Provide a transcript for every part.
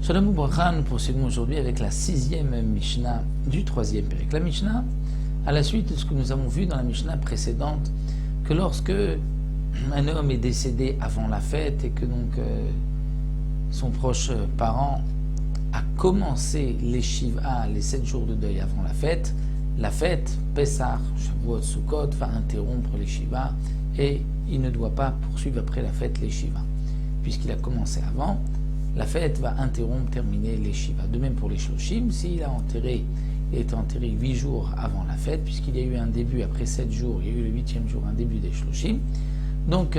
Shalom Ubracha, nous poursuivons aujourd'hui avec la 6e Mishnah du 3e Pérec. La Mishnah, à la suite de ce que nous avons vu dans la Mishnah précédente, que lorsque un homme est décédé avant la fête et que donc son proche parent a commencé les Shiva, les 7 jours de deuil avant la fête, Pessah, Shavuot, Sukkot, va interrompre les Shiva et il ne doit pas poursuivre après la fête les Shiva. Puisqu'il a commencé avant, la fête va terminer les Shiva. De même pour les Shloshim, s'il a été enterré 8 jours avant la fête, puisqu'il y a eu un début après 7 jours, il y a eu le 8e jour, un début des Shloshim, donc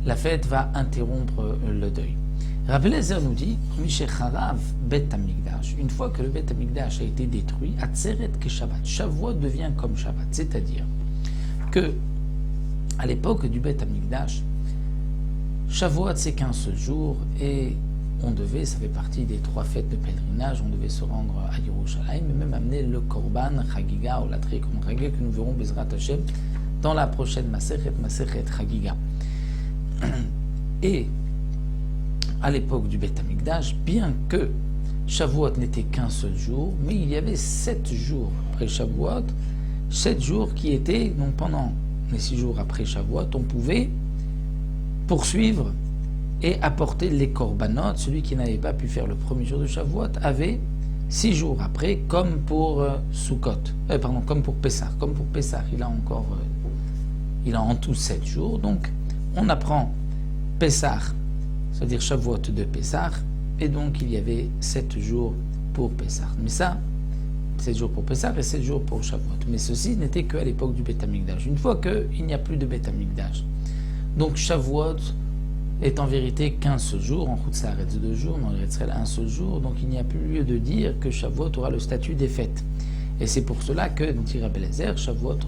la fête va interrompre le deuil. Rabbi Eliezer nous dit, Mishecharav Bet Hamikdash, une fois que le Bet Hamikdash a été détruit, Atzeret ke Shabbat, Shavuot devient comme Shabbat, c'est-à-dire que à l'époque du Bet Hamikdash, Shavuot c'est 15 jours et ça fait partie des 3 fêtes de pèlerinage, on devait se rendre à Yerushalayim et même amener le Korban, Chagiga ou la Trikom Chagiga que nous verrons Bezrat Hashem dans la prochaine Masechet Chagiga. Et à l'époque du Beth Amikdash, bien que Shavuot n'était qu'un seul jour, mais il y avait 7 jours après Shavuot, 7 jours qui étaient, donc pendant les 6 jours après Shavuot, on pouvait poursuivre et apporter les korbanot. Celui qui n'avait pas pu faire le premier jour de Shavuot avait 6 jours après, comme pour comme pour Pessah. Comme pour Pessah, il a en tout 7 jours. Donc, on apprend Pessah, c'est-à-dire Shavuot de Pessah, et donc il y avait 7 jours pour Pessah. Mais ça, 7 jours pour Pessah et 7 jours pour Shavuot. Mais ceci n'était qu'à l'époque du Beth Amikdash. Une fois qu'il n'y a plus de Beth Amikdash, donc Shavuot est en vérité qu'un seul jour, en Chutz La'aretz 2 jours, dans l'Eretz-Israël un seul jour, donc il n'y a plus lieu de dire que Shavuot aura le statut des fêtes. Et c'est pour cela que, dit Rabbi Eliezer, Shavuot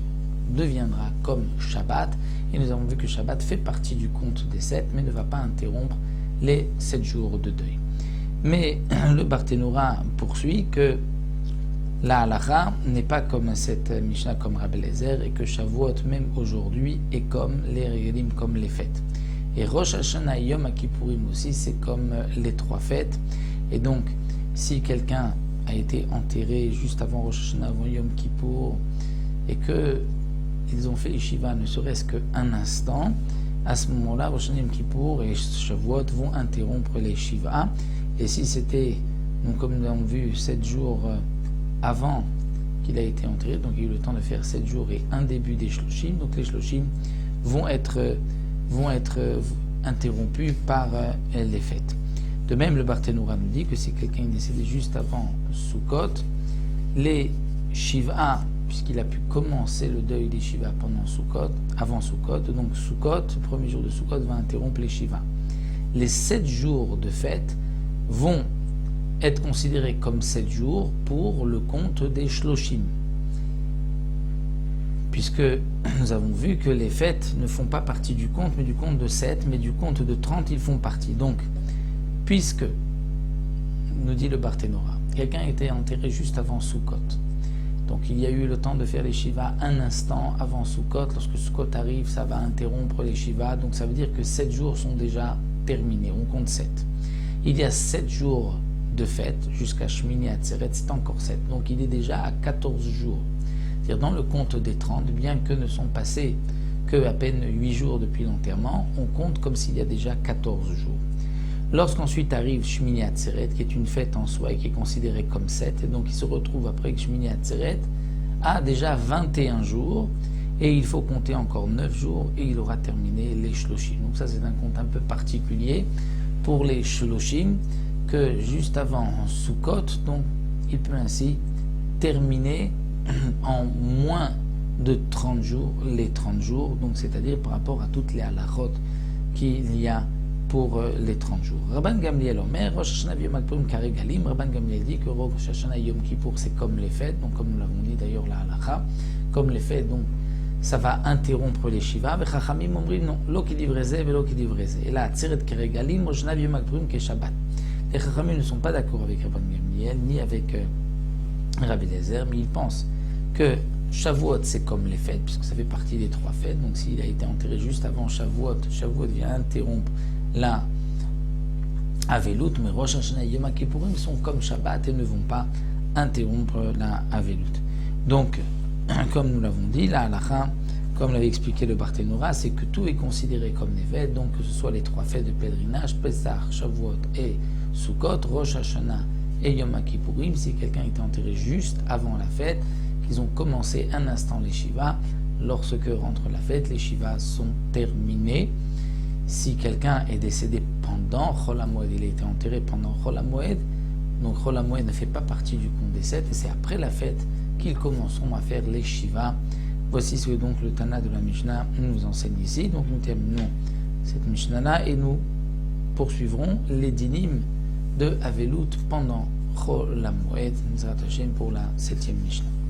deviendra comme Shabbat, et nous avons vu que Shabbat fait partie du compte des 7, mais ne va pas interrompre les 7 jours de deuil. Mais le Barthénoura poursuit que la halacha n'est pas comme cette Mishnah comme Rabbi Eliezer, et que Shavuot, même aujourd'hui, est comme les Regelim, comme les fêtes. Et Rosh Hashanah et Yom Kippourim aussi, c'est comme les 3 fêtes. Et donc, si quelqu'un a été enterré juste avant Rosh Hashanah, avant Yom Kippour, et qu'ils ont fait les Shiva ne serait-ce qu'un instant, à ce moment-là, Rosh Hashanah, Yom Kippour et Shavuot vont interrompre les Shiva. Et si c'était, donc comme nous l'avons vu, 7 jours avant qu'il a été enterré, donc il y a eu le temps de faire 7 jours et un début des Shloshim, donc les Shloshim vont être interrompus par les fêtes. De même, le Barthénoura nous dit que si quelqu'un est décédé juste avant Sukkot, les Shiva, puisqu'il a pu commencer le deuil des Shiva avant Sukkot, donc Sukkot, le premier jour de Sukkot, va interrompre les Shiva. Les 7 jours de fête vont être considérés comme 7 jours pour le compte des Shloshim. Puisque nous avons vu que les fêtes ne font pas partie du compte, mais du compte de 7, mais du compte de 30, ils font partie. Donc, puisque, nous dit le Barthénoura, quelqu'un a été enterré juste avant Sukkot, donc il y a eu le temps de faire les Shiva un instant avant Sukkot, lorsque Sukkot arrive, ça va interrompre les Shiva, donc ça veut dire que 7 jours sont déjà terminés, on compte 7. Il y a 7 jours de fête, jusqu'à Shmini Atzeret, c'est encore 7, donc il est déjà à 14 jours. C'est-à-dire dans le compte des 30, bien que ne sont passés que à peine 8 jours depuis l'enterrement, on compte comme s'il y a déjà 14 jours. Lorsqu'ensuite arrive Shmini Atzeret, qui est une fête en soi et qui est considérée comme 7, et donc il se retrouve après que Shmini Atzeret a déjà 21 jours, et il faut compter encore 9 jours, et il aura terminé les Shloshim. Donc ça c'est un compte un peu particulier pour les Shloshim, que juste avant Sukkot, donc il peut ainsi terminer en moins de 30 jours, les 30 jours, donc c'est-à-dire par rapport à toutes les halachot qu'il y a pour les 30 jours. Rabban Gamliel Omer, Rosh Hashanah Yom Kippour Karegalim, Rabban Gamliel dit que Rosh Hashanah Yom Kippour c'est comme les fêtes, donc comme nous l'avons dit d'ailleurs la halacha, comme les fêtes, donc ça va interrompre les Shiva, et Chachamim omrim non, lo ki divreze velo ki divreze. Et là, Atzeret Karegalim, Rosh Hashanah Yom Kippour ke Shabbat. Les Chachamim ne sont pas d'accord avec Rabban Gamliel, ni avec Rabbi Eliezer, mais ils pensent que Shavuot, c'est comme les fêtes, puisque ça fait partie des 3 fêtes. Donc s'il a été enterré juste avant Shavuot, Shavuot vient interrompre la Avelut, mais Rosh Hashanah et Yom Kippourim sont comme Shabbat et ne vont pas interrompre la Avelut. Donc, comme nous l'avons dit, la halakha, comme l'avait expliqué le Barthénora, c'est que tout est considéré comme des fêtes, donc que ce soit les 3 fêtes de pèlerinage, Pesach, Shavuot et Sukkot, Rosh Hashanah et Yom Kippourim, si quelqu'un était enterré juste avant la fête, qu'ils ont commencé un instant les Shiva, lorsque rentre la fête, les Shivas sont terminés. Si quelqu'un est décédé pendant Chol HaMoed, il a été enterré pendant Chol HaMoed, donc Chol HaMoed ne fait pas partie du compte des 7, et c'est après la fête qu'ils commenceront à faire les Shiva. Voici ce que donc le Tana de la Mishnah nous enseigne ici. Donc nous terminons cette Mishnah-là et nous poursuivrons les dinim de Avelut pendant Chol HaMoed, Mizrat Hashem, pour la 7e Mishnah.